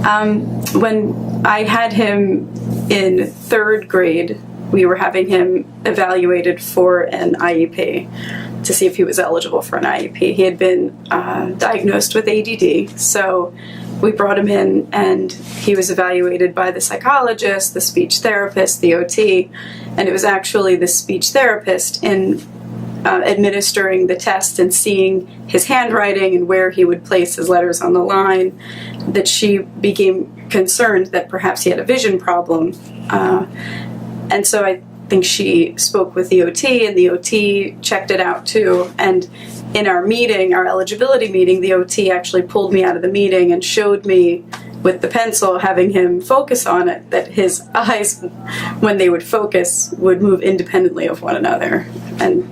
When I had him in 3rd grade, we were having him evaluated for an IEP to see if he was eligible for an IEP. He had been diagnosed with ADD, so we brought him in and he was evaluated by the psychologist, the speech therapist, the OT, and it was actually the speech therapist in administering the test and seeing his handwriting and where he would place his letters on the line that she became concerned that perhaps he had a vision problem. And so I think she spoke with the OT, and the OT checked it out too. And in our meeting, our eligibility meeting, the OT actually pulled me out of the meeting and showed me with the pencil, having him focus on it, that his eyes, when they would focus, would move independently of one another. And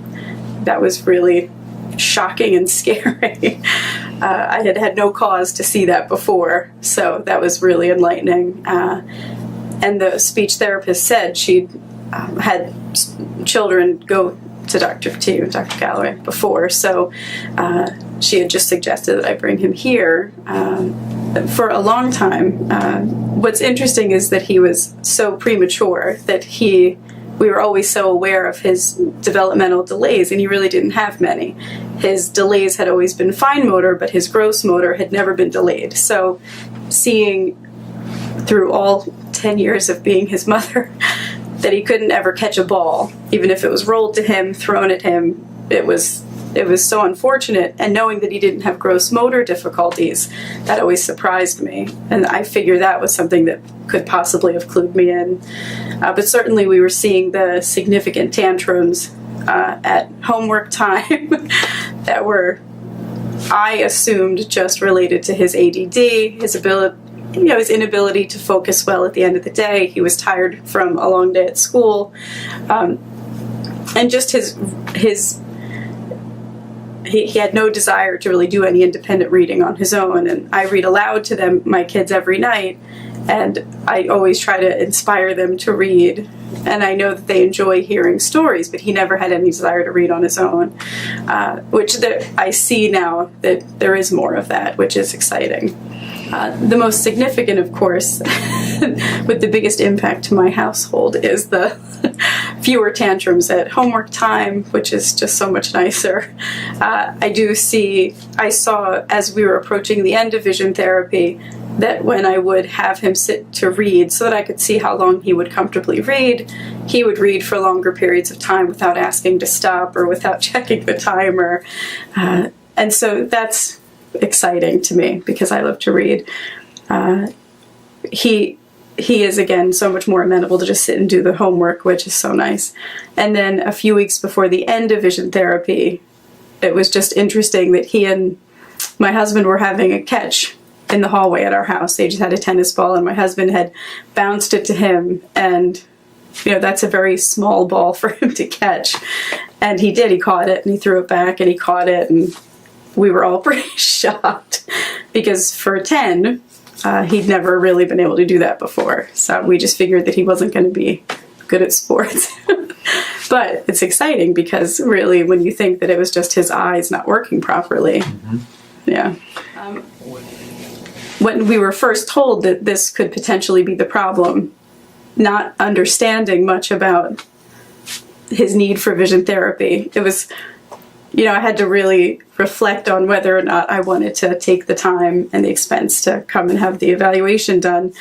that was really shocking and scary. I had had no cause to see that before, so that was really enlightening. And the speech therapist said she'd had children go to Dr. Gallaway before, so she had just suggested that I bring him here for a long time. What's interesting is that he was so premature that we were always so aware of his developmental delays, and he really didn't have many. His delays had always been fine motor, but his gross motor had never been delayed. So seeing through all 10 years of being his mother that he couldn't ever catch a ball, even if it was rolled to him, thrown at him, it was so unfortunate. And knowing that he didn't have gross motor difficulties, that always surprised me. And I figure that was something that could possibly have clued me in. But certainly we were seeing the significant tantrums at homework time that were, I assumed, just related to his ADD, his ability, his inability to focus well at the end of the day. He was tired from a long day at school. And just he had no desire to really do any independent reading on his own. And I read aloud to them, my kids, every night, and I always try to inspire them to read. And I know that they enjoy hearing stories, but he never had any desire to read on his own, which I see now that there is more of that, which is exciting. The most significant, of course, with the biggest impact to my household, is the fewer tantrums at homework time, which is just so much nicer. I saw as we were approaching the end of vision therapy that when I would have him sit to read so that I could see how long he would comfortably read, he would read for longer periods of time without asking to stop or without checking the timer. And so that's exciting to me because I love to read. He is, again, so much more amenable to just sit and do the homework, which is so nice. And then a few weeks before the end of vision therapy, it was just interesting that he and my husband were having a catch in the hallway at our house. They just had a tennis ball, and my husband had bounced it to him, and that's a very small ball for him to catch. And he did. He caught it, and he threw it back, and he caught it, and we were all pretty shocked because for 10, he'd never really been able to do that before. So we just figured that he wasn't going to be good at sports. But it's exciting because really when you think that it was just his eyes not working properly. Mm-hmm. Yeah. When we were first told that this could potentially be the problem, not understanding much about his need for vision therapy, it was, I had to really reflect on whether or not I wanted to take the time and the expense to come and have the evaluation done.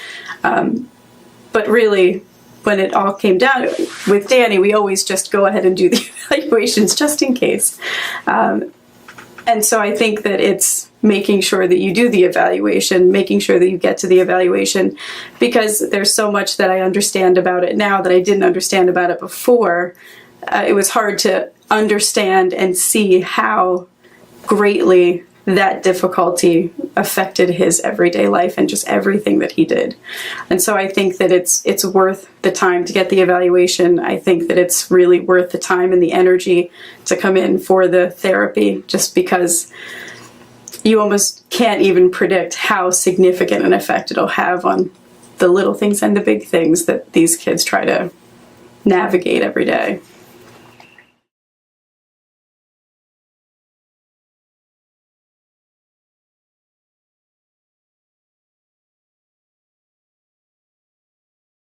But really, when it all came down with Danny, we always just go ahead and do the evaluations just in case. And so I think that it's making sure that you do the evaluation, making sure that you get to the evaluation, because there's so much that I understand about it now that I didn't understand about it before. It was hard to understand and see how greatly that difficulty affected his everyday life and just everything that he did. And so I think that it's worth the time to get the evaluation. I think that it's really worth the time and the energy to come in for the therapy, just because you almost can't even predict how significant an effect it'll have on the little things and the big things that these kids try to navigate every day.